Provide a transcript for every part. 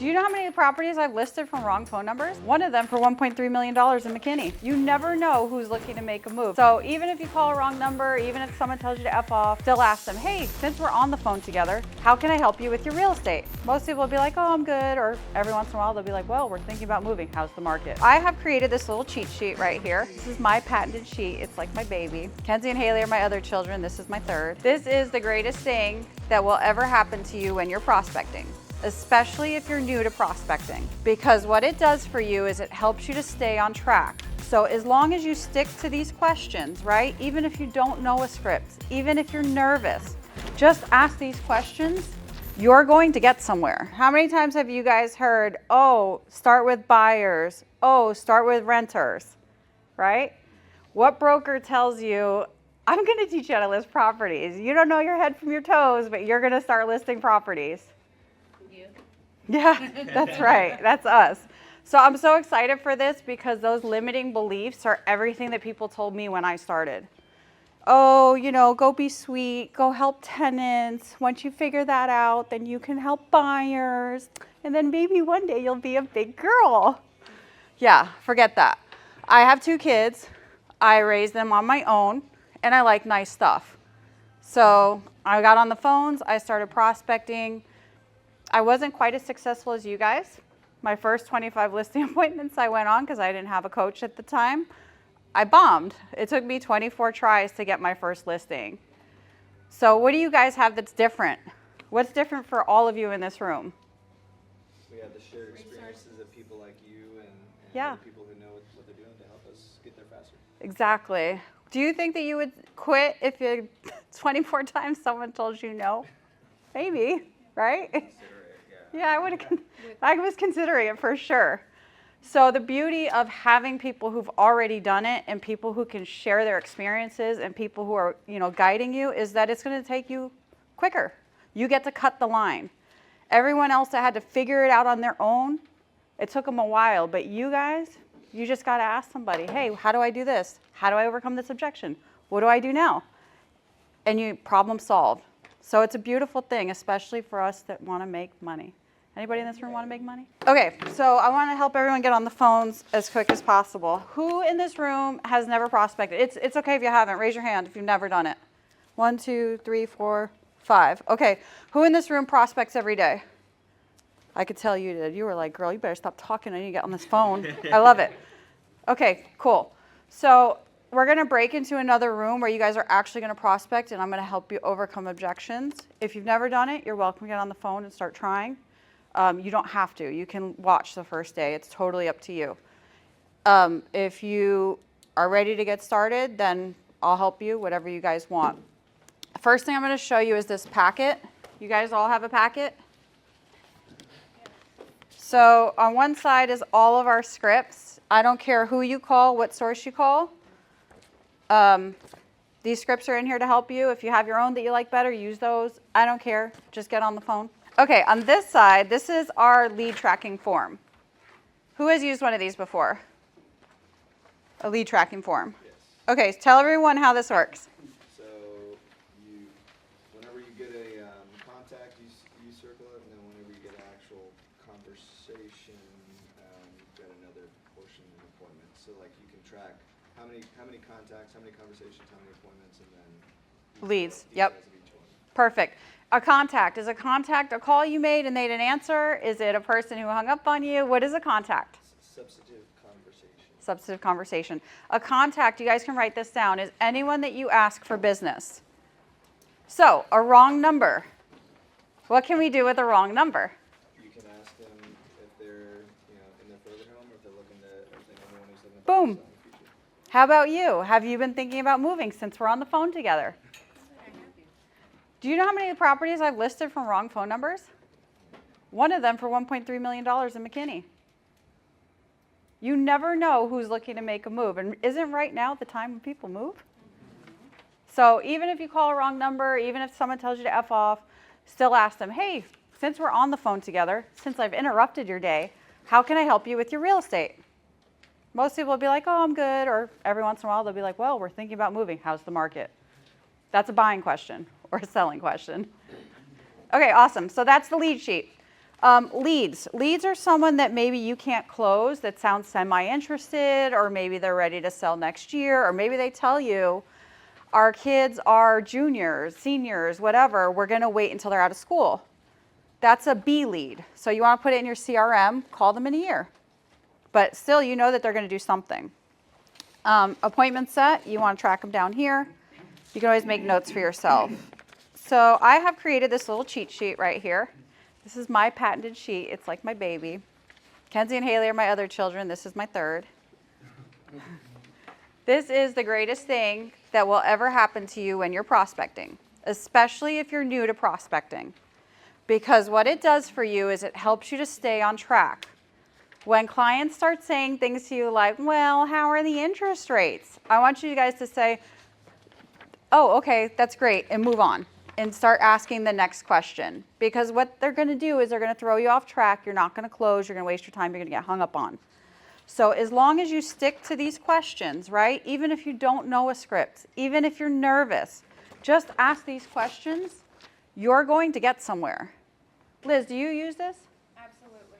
Do you know how many properties I've listed from wrong phone numbers? One of them for $1.3 million in McKinney. You never know who's looking to make a move. So even if you call a wrong number, even if someone tells you to F off, still ask them, hey, since we're on the phone together, how can I help you with your real estate? Most people will be like, oh, I'm good. Or every once in a while, they'll be like, well, we're thinking about moving. How's the market? I have created this little cheat sheet right here. This is my patented sheet. It's like my baby. Kenzie and Haley are my other children. This is my third. This is the greatest thing that will ever happen to you when you're prospecting, especially if you're new to prospecting, because what it does for you is it helps you to stay on track. So as long as you stick to these questions, right? Even if you don't know a script, even if you're nervous, just ask these questions, you're going to get somewhere. How many times have you guys heard, oh, start with buyers, oh, start with renters, right? What broker tells you, I'm gonna teach you how to list properties. You don't know your head from your toes, but you're gonna start listing properties. Yeah, that's right. That's us. So I'm so excited for this because those limiting beliefs are everything that people told me when I started. Oh, you know, go be sweet, go help tenants. Once you figure that out, then you can help buyers. And then maybe one day you'll be a big girl. Yeah, forget that. I have 2 kids. I raised them on my own, and I like nice stuff. So I got on the phones. I started prospecting. I wasn't quite as successful as you guys. My first 25 listing appointments I went on because I didn't have a coach at the time. I bombed. It took me 24 tries to get my first listing. So what do you guys have that's different? What's different for all of you in this room? We have the shared experiences of people like you and Yeah. other people who know what they're doing to help us get there faster. Exactly. Do you think that you would quit if 24 times someone told you no? Maybe, right? Yeah, I was considering it for sure. So the beauty of having people who've already done it and people who can share their experiences and people who are, guiding you is that it's going to take you quicker. You get to cut the line. Everyone else that had to figure it out on their own, it took them a while. But you guys, you just got to ask somebody, hey, how do I do this? How do I overcome this objection? What do I do now? And you problem solve. So it's a beautiful thing, especially for us that want to make money. Anybody in this room want to make money? Okay, so I want to help everyone get on the phones as quick as possible. Who in this room has never prospected? It's okay if you haven't. Raise your hand if you've never done it. 1, 2, 3, 4, 5. Okay, who in this room prospects every day? I could tell you did. You were like, girl, you better stop talking. I need to get on this phone. I love it. Okay, cool. So we're going to break into another room where you guys are actually going to prospect, and I'm going to help you overcome objections. If you've never done it, you're welcome to get on the phone and start trying. You don't have to. You can watch the first day. It's totally up to you. If you are ready to get started, then I'll help you, whatever you guys want. First thing I'm going to show you is this packet. You guys all have a packet? So on one side is all of our scripts. I don't care who you call, what source you call. These scripts are in here to help you. If you have your own that you like better, use those. I don't care. Just get on the phone. Okay, on this side, this is our lead tracking form. Who has used one of these before? A lead tracking form? Yes. Okay, tell everyone how this works. So whenever you get a contact, you circle it, and then whenever you get an actual conversation, you've got another portion of appointment. So like you can track how many contacts, how many conversations, how many appointments, and then Leads. Yep. Perfect. A contact. Is a contact a call you made and they didn't answer? Is it a person who hung up on you? What is a contact? Substantive conversation. Substantive conversation. A contact, you guys can write this down, is anyone that you ask for business. So, a wrong number. What can we do with a wrong number? You can ask them if they're in their further home or if they're looking to, if they know anyone who's looking to buy Boom. something in the future. How about you? Have you been thinking about moving since we're on the phone together? Do you know how many properties I've listed from wrong phone numbers? One of them for $1.3 million in McKinney. You never know who's looking to make a move. And isn't right now the time when people move? So even if you call a wrong number, even if someone tells you to F off, still ask them, hey, since we're on the phone together, since I've interrupted your day, how can I help you with your real estate? Most people will be like, oh, I'm good. Or every once in a while, they'll be like, well, we're thinking about moving. How's the market? That's a buying question or a selling question. Okay, awesome. So that's the lead sheet. Leads. Leads are someone that maybe you can't close that sounds semi-interested, or maybe they're ready to sell next year, or maybe they tell you, our kids are juniors, seniors, whatever, we're going to wait until they're out of school. That's a B lead. So you want to put it in your CRM, call them in a year. But still, you know that they're going to do something. Appointment set, you want to track them down here. You can always make notes for yourself. So I have created this little cheat sheet right here. This is my patented sheet. It's like my baby. Kenzie and Haley are my other children. This is my third. This is the greatest thing that will ever happen to you when you're prospecting, especially if you're new to prospecting. Because what it does for you is it helps you to stay on track. When clients start saying things to you like, well, how are the interest rates? I want you guys to say, oh, okay, that's great, and move on. And start asking the next question. Because what they're going to do is they're going to throw you off track. You're not going to close. You're going to waste your time. You're going to get hung up on. So as long as you stick to these questions, right, even if you don't know a script, even if you're nervous, just ask these questions. You're going to get somewhere. Liz, do you use this? Absolutely.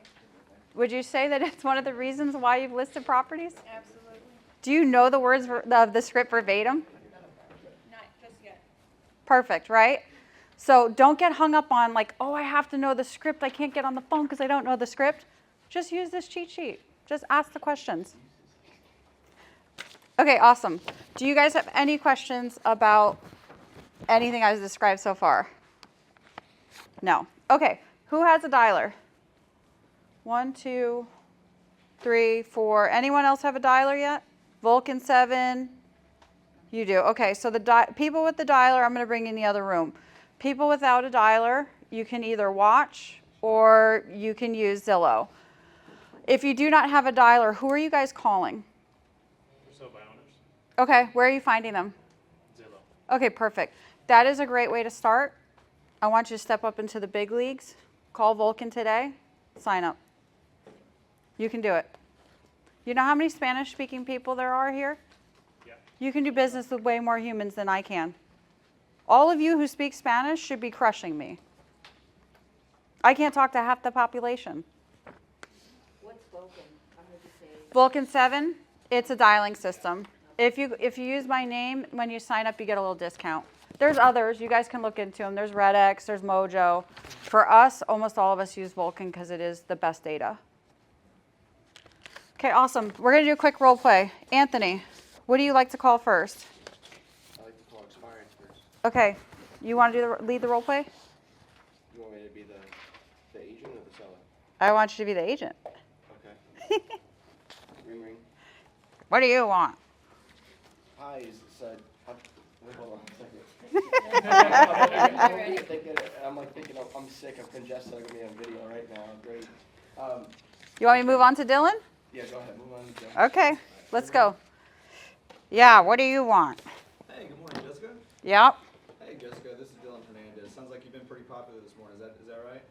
Would you say that it's one of the reasons why you've listed properties? Absolutely. Do you know the words of the script verbatim? Not just yet. Perfect, right? So don't get hung up on like, oh, I have to know the script. I can't get on the phone because I don't know the script. Just use this cheat sheet. Just ask the questions. Okay, awesome. Do you guys have any questions about anything I've described so far? No. Okay, who has a dialer? 1, 2, 3, 4. Anyone else have a dialer yet? Vulcan 7. You do. Okay, so the people with the dialer, I'm going to bring in the other room. People without a dialer, you can either watch or you can use Zillow. If you do not have a dialer, who are you guys calling? So by owners, Okay, where are you finding them? Zillow. Okay, perfect. That is a great way to start. I want you to step up into the big leagues. Call Vulcan today. Sign up. You can do it. You know how many Spanish-speaking people there are here? Yeah. You can do business with way more humans than I can. All of you who speak Spanish should be crushing me. I can't talk to half the population. What's Vulcan? I heard you say. Vulcan 7, it's a dialing system. If you use my name, when you sign up, you get a little discount. There's others. You guys can look into them. There's RedX, there's Mojo. For us, almost all of us use Vulcan because it is the best data. Okay, awesome. We're going to do a quick role play. Anthony, what do you like to call first? I like to call experience first. Okay, you want to lead the role play? You want me to be the agent or the seller? I want you to be the agent. Okay. Ring ring. What do you want? Hi, is this wait, hold on a second. I'm like thinking I'm sick, I'm congested, I'm gonna be on video right now. Great. You want me to move on to Dylan? Yeah, go ahead, move on to Jen. Okay, let's go. Yeah, what do you want? Hey, good morning, Jessica. Yep. Hey, Jessica, this is Dylan Hernandez. Sounds like you've been pretty popular this morning. Is that right?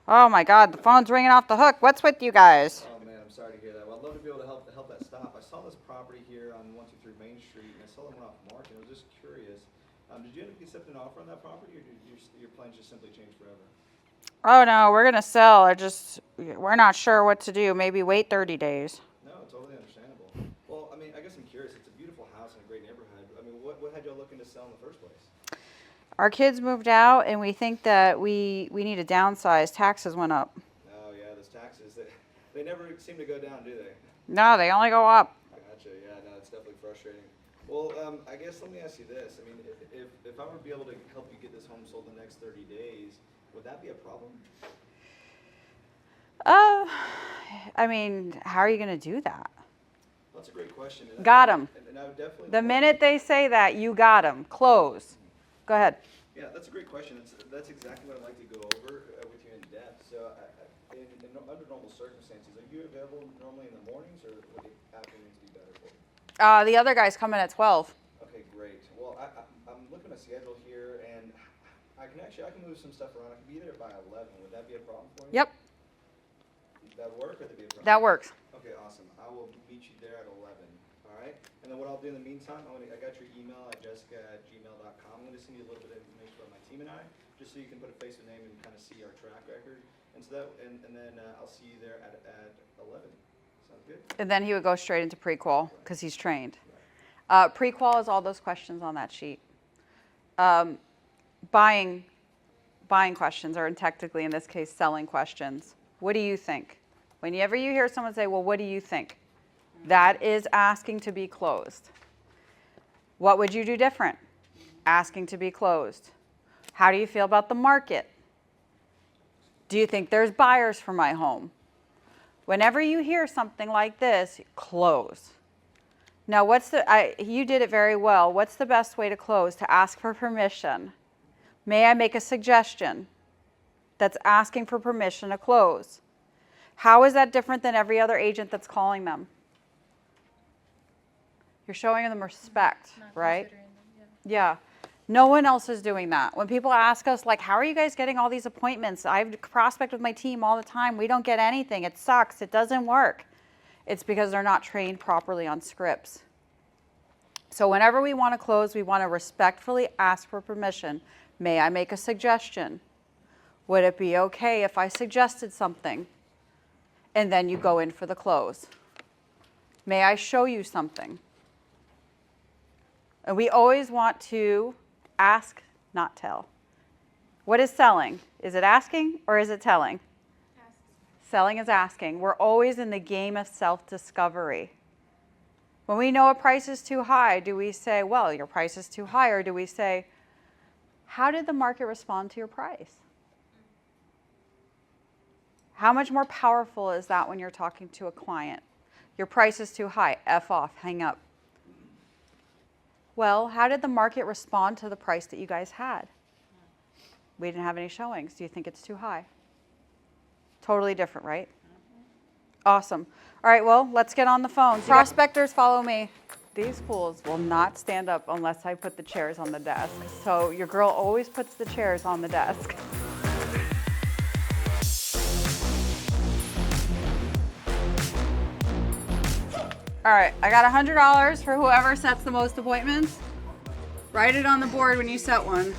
Oh my God, the phone's ringing off the hook. What's with you guys? Oh man, I'm sorry to hear that. Well, I'd love to be able to help that stop. I saw this property here on 123 Main Street, and I saw it went off market. I was just curious. Did you end up accepting an offer on that property, or did your plans just simply change forever? Oh no, we're gonna sell. We're not sure what to do. Maybe wait 30 days. No, totally understandable. Well, I mean, I guess I'm curious. It's a beautiful house in a great neighborhood. I mean, what had y'all looking to sell in the first place? Our kids moved out, and we think that we need to downsize. Taxes went up. Oh yeah, those taxes, they never seem to go down, do they? No, they only go up. Gotcha. Yeah, no, it's definitely frustrating. Well, I guess let me ask you this. I mean, if I were to be able to help you get this home sold in the next 30 days, would that be a problem? I mean, how are you gonna do that? That's a great question. Got 'em. And I would definitely. The minute they say that, you got them. Close. Go ahead. Yeah, that's a great question. That's exactly what I'd like to go over with you in depth. So, under normal circumstances, are you available normally in the mornings, or would the afternoons be better for you? The other guy's coming at 12. Okay, great. Well, I'm looking at a schedule here, and I can move some stuff around. I can be there by 11. Would that be a problem for you? Yep, That would work, or would that be a problem? that works. Okay, awesome. I will meet you there at 11. All right. And then what I'll do in the meantime, I got your email at jessica@gmail.com. I'm going to send you a little bit of information about my team and I, just so you can put a face and name and kind of see our track record. And so that, and then I'll see you there at 11. Sound good? And then he would go straight into pre-qual because he's trained. Right. Pre-qual is all those questions on that sheet. Buying questions, or technically in this case, selling questions. What do you think? Whenever you hear someone say, well, what do you think? That is asking to be closed. What would you do different? Asking to be closed. How do you feel about the market? Do you think there's buyers for my home? Whenever you hear something like this, close. Now, you did it very well. What's the best way to close? To ask for permission. May I make a suggestion? That's asking for permission to close. How is that different than every other agent that's calling them? You're showing them respect, right? Yeah. No one else is doing that. When people ask us, like, how are you guys getting all these appointments? I prospect with my team all the time. We don't get anything. It sucks. It doesn't work. It's because they're not trained properly on scripts. So whenever we want to close, we want to respectfully ask for permission. May I make a suggestion? Would it be okay if I suggested something? And then you go in for the close. May I show you something? And we always want to ask, not tell. What is selling? Is it asking or is it telling? Selling is asking. We're always in the game of self-discovery. When we know a price is too high, do we say, well, your price is too high, or do we say, how did the market respond to your price? How much more powerful is that when you're talking to a client? Your price is too high. F off, hang up. Well, how did the market respond to the price that you guys had? We didn't have any showings. Do you think it's too high? Totally different, right? Awesome. All right, well, let's get on the phone. Prospectors, follow me. These fools will not stand up unless I put the chairs on the desk. So your girl always puts the chairs on the desk. All right, I got $100 for whoever sets the most appointments. Write it on the board when you set one.